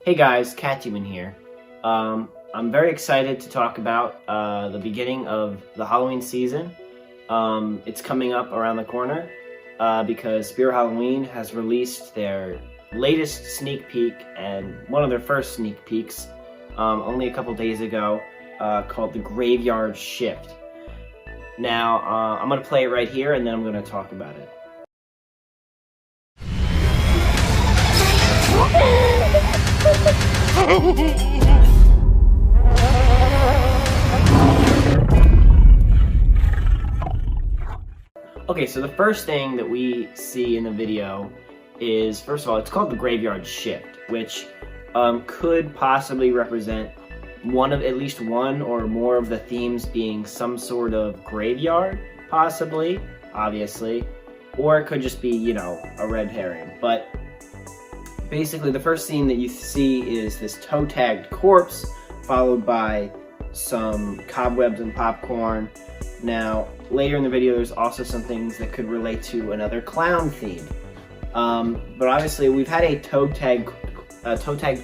Hey guys, Cathuman here. I'm very excited to talk about the beginning of the Halloween season. It's coming up around the corner because Spirit Halloween has released their latest sneak peek and one of their first sneak peeks only a couple days ago called The Graveyard Shift. Now, I'm going to play it right here and then I'm going to talk about it. Okay, so the first thing that we see in the video is, first of all, it's called the Graveyard Shift, which could possibly represent at least one or more of the themes being some sort of graveyard, possibly, obviously, or it could just be, you know, a red herring. But basically, the first scene that you see is this toe-tagged corpse, followed by some cobwebs and popcorn. Now, later in the video, there's also some things that could relate to another clown theme. But obviously, we've had a toe-tagged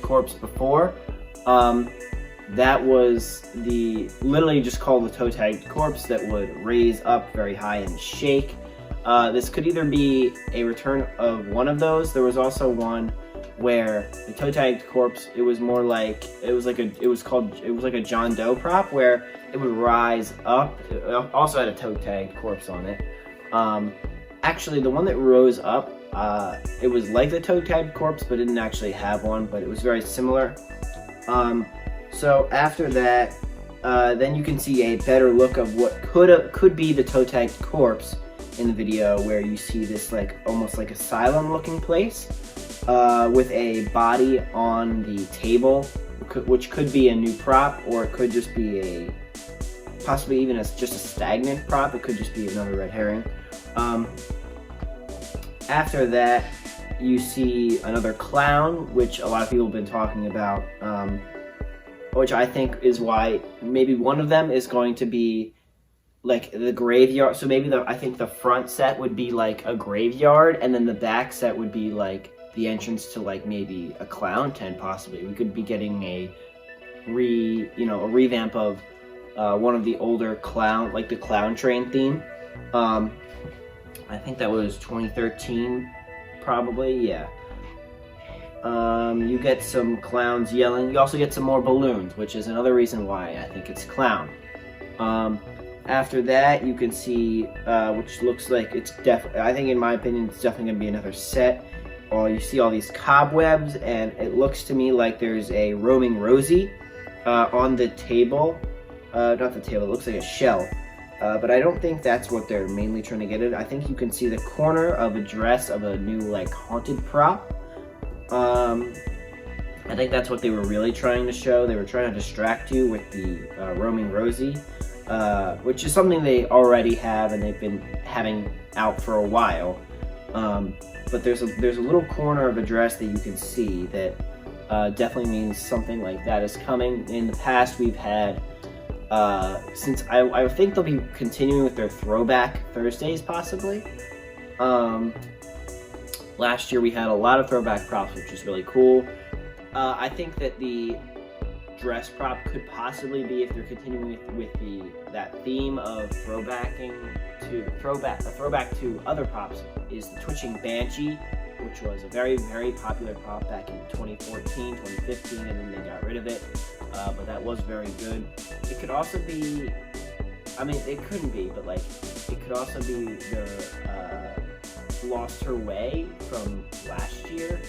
corpse before. That was literally just called the toe-tagged corpse that would raise up very high and shake. This could either be a return of one of those. There was also one where the toe-tagged corpse, it was like a John Doe prop where it would rise up. It also had a toe-tagged corpse on it. Actually, the one that rose up, it was like the toe-tagged corpse, but didn't actually have one, but it was very similar. So after that, then you can see a better look of what could be the toe-tagged corpse in the video, where you see this almost like asylum-looking place with a body on the table, which could be a new prop, or it could just be possibly even just a stagnant prop. It could just be another red herring. After that, you see another clown, which a lot of people have been talking about, which I think is why maybe one of them is going to be like the graveyard. So maybe I think the front set would be like a graveyard, and then the back set would be like the entrance to like maybe a clown tent. Possibly we could be getting a revamp of one of the older clown, like the clown train theme. I think that was 2013, probably, yeah. You get some clowns yelling. You also get some more balloons, which is another reason why I think it's clown. After that, you can see, which looks like it's I think in my opinion, it's definitely going to be another set. You see all these cobwebs, and it looks to me like there's a roaming Rosie on the table. Not the table, it looks like a shell. But I don't think that's what they're mainly trying to get at. I think you can see the corner of a dress of a new like haunted prop. I think that's what they were really trying to show. They were trying to distract you with the roaming Rosie, which is something they already have and they've been having out for a while. But there's a little corner of a dress that you can see that definitely means something like that is coming. In the past, we've had since I think they'll be continuing with their Throwback Thursdays, possibly. Last year we had a lot of throwback props, which is really cool. I think that the dress prop could possibly be, if they're continuing with that theme of throwback to other props, is the Twitching Banshee, which was a very, very popular prop back in 2014, 2015, and then they got rid of it. But that was very good. It could also be, I mean, it couldn't be, but like, it could also be the Lost Her Way from last year,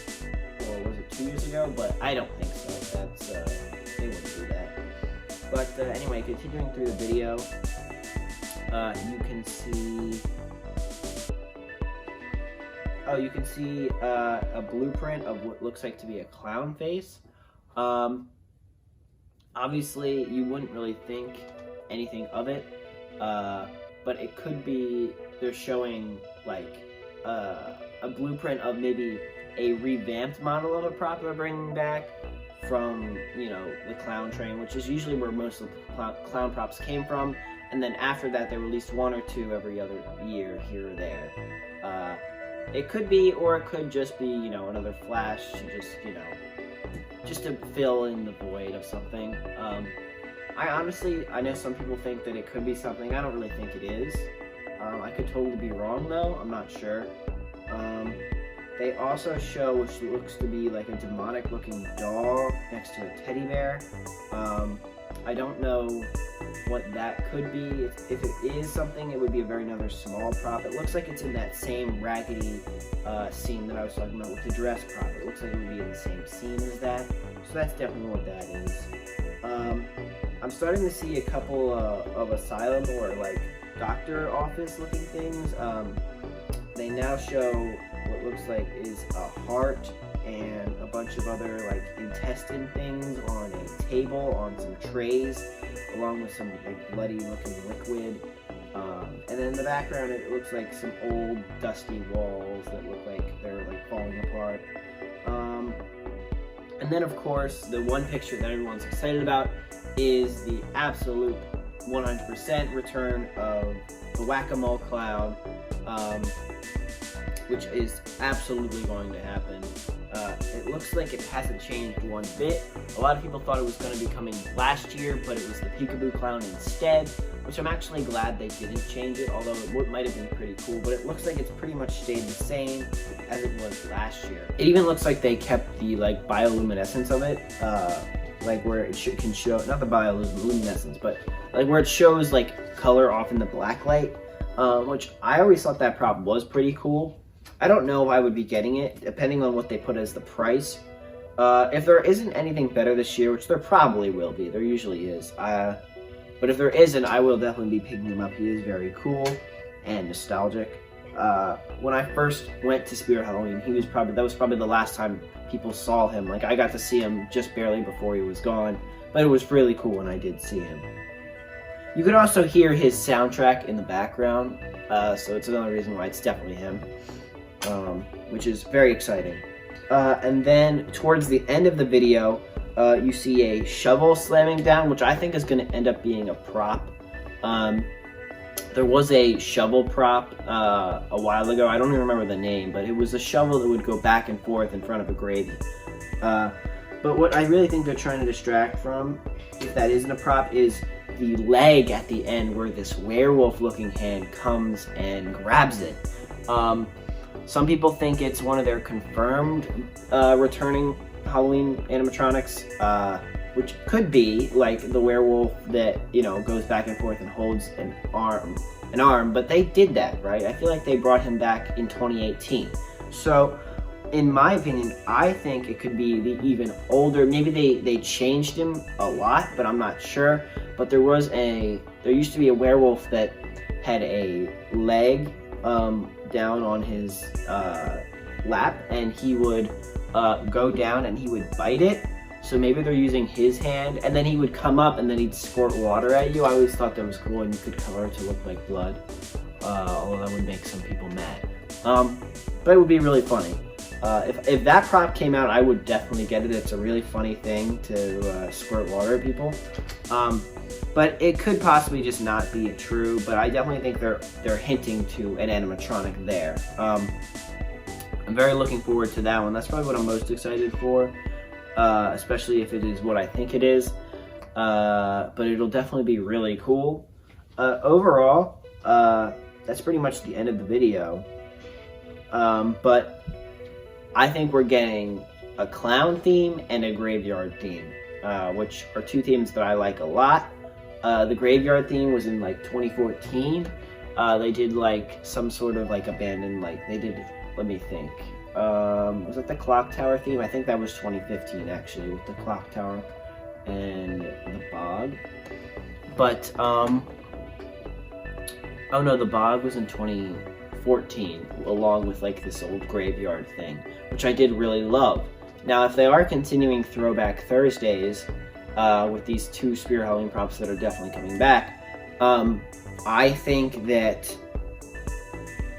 or was it 2 years ago? But I don't think so. That's, they wouldn't do that. But anyway, continuing through the video, you can see a blueprint of what looks like to be a clown face. Obviously, you wouldn't really think anything of it, but it could be they're showing like a blueprint of maybe a revamped model of a prop they're bringing back from, you know, the clown train, which is usually where most of the clown props came from. And then after that, they released one or two every other year, here or there. It could be, or it could just be, you know, another flash to just, you know, just to fill in the void of something. I know some people think that it could be something. I don't really think it is. I could totally be wrong though. I'm not sure. They also show, which looks to be like a demonic looking doll next to a teddy bear. I don't know what that could be. If it is something, it would be a very another small prop. It looks like it's in that same raggedy scene that I was talking about with the dress prop. It looks like it would be in the same scene as that. So that's definitely what that is. I'm starting to see a couple of asylum or like doctor office looking things. They now show what looks like is a heart and a bunch of other like intestine things on a table on some trays, along with some like bloody looking liquid. And then in the background it looks like some old dusty walls that look like they're like falling apart. And then of course the one picture that everyone's excited about is the absolute 100% return of the Whack-A-Mole Clown, which is absolutely going to happen. It looks like it hasn't changed one bit. A lot of people thought it was going to be coming last year, but it was the Peekaboo Clown instead, which I'm actually glad they didn't change it, although it might have been pretty cool, but it looks like it's pretty much stayed the same as it was last year. It even looks like they kept the like bioluminescence of it, like where it can show, not the bioluminescence, but like where it shows like color off in the black light, which I always thought that prop was pretty cool. I don't know if I would be getting it, depending on what they put as the price. If there isn't anything better this year, which there probably will be, there usually is, but if there isn't, I will definitely be picking him up. He is very cool and nostalgic. When I first went to Spirit Halloween, that was probably the last time people saw him. Like, I got to see him just barely before he was gone, but it was really cool when I did see him. You could also hear his soundtrack in the background, so it's another reason why it's definitely him, which is very exciting. And then towards the end of the video, you see a shovel slamming down, which I think is going to end up being a prop. There was a shovel prop a while ago. I don't even remember the name, but it was a shovel that would go back and forth in front of a gravy. But what I really think they're trying to distract from, if that isn't a prop, is the leg at the end where this werewolf-looking hand comes and grabs it. Some people think it's one of their confirmed returning Halloween animatronics, which could be like the werewolf that, you know, goes back and forth and holds an arm, but they did that, right? I feel like they brought him back in 2018. So, in my opinion, I think it could be the even older, maybe they changed him a lot, but I'm not sure. But there used to be a werewolf that had a leg down on his lap, and he would go down and he would bite it. So maybe they're using his hand, and then he would come up and then he'd squirt water at you. I always thought that was cool, and you could color it to look like blood, although that would make some people mad. But it would be really funny. If that prop came out, I would definitely get it. It's a really funny thing to squirt water at people. But it could possibly just not be true, but I definitely think they're hinting to an animatronic there. I'm very looking forward to that one. That's probably what I'm most excited for, especially if it is what I think it is. But it'll definitely be really cool. Overall, that's pretty much the end of the video. But I think we're getting a clown theme and a graveyard theme, which are two themes that I like a lot. The graveyard theme was in like 2014. They did like some sort of like abandoned, like they did, let me think. Was it the clock tower theme? I think that was 2015 actually, with the clock tower and the bog. But, oh no, the bog was in 2014, along with like this old graveyard thing, which I did really love. Now, if they are continuing Throwback Thursdays, with these two Spirit Halloween props that are definitely coming back, I think that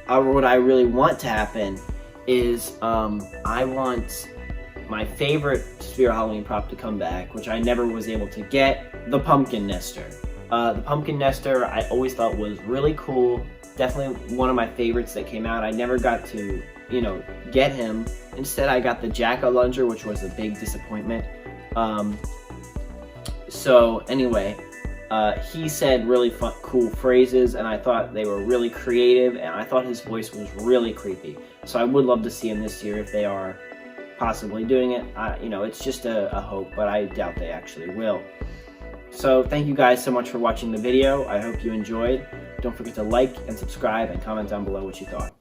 what I really want to happen is I want my favorite Spirit Halloween prop to come back, which I never was able to get, the Pumpkin Nester. The Pumpkin Nester I always thought was really cool, definitely one of my favorites that came out. I never got to, you know, get him. Instead I got the Jack-O-Lunger, which was a big disappointment. So anyway, he said really fun, cool phrases, and I thought they were really creative, and I thought his voice was really creepy. So I would love to see him this year if they are possibly doing it. You know, it's just a hope, but I doubt they actually will. So thank you guys so much for watching the video. I hope you enjoyed. Don't forget to like and subscribe and comment down below what you thought.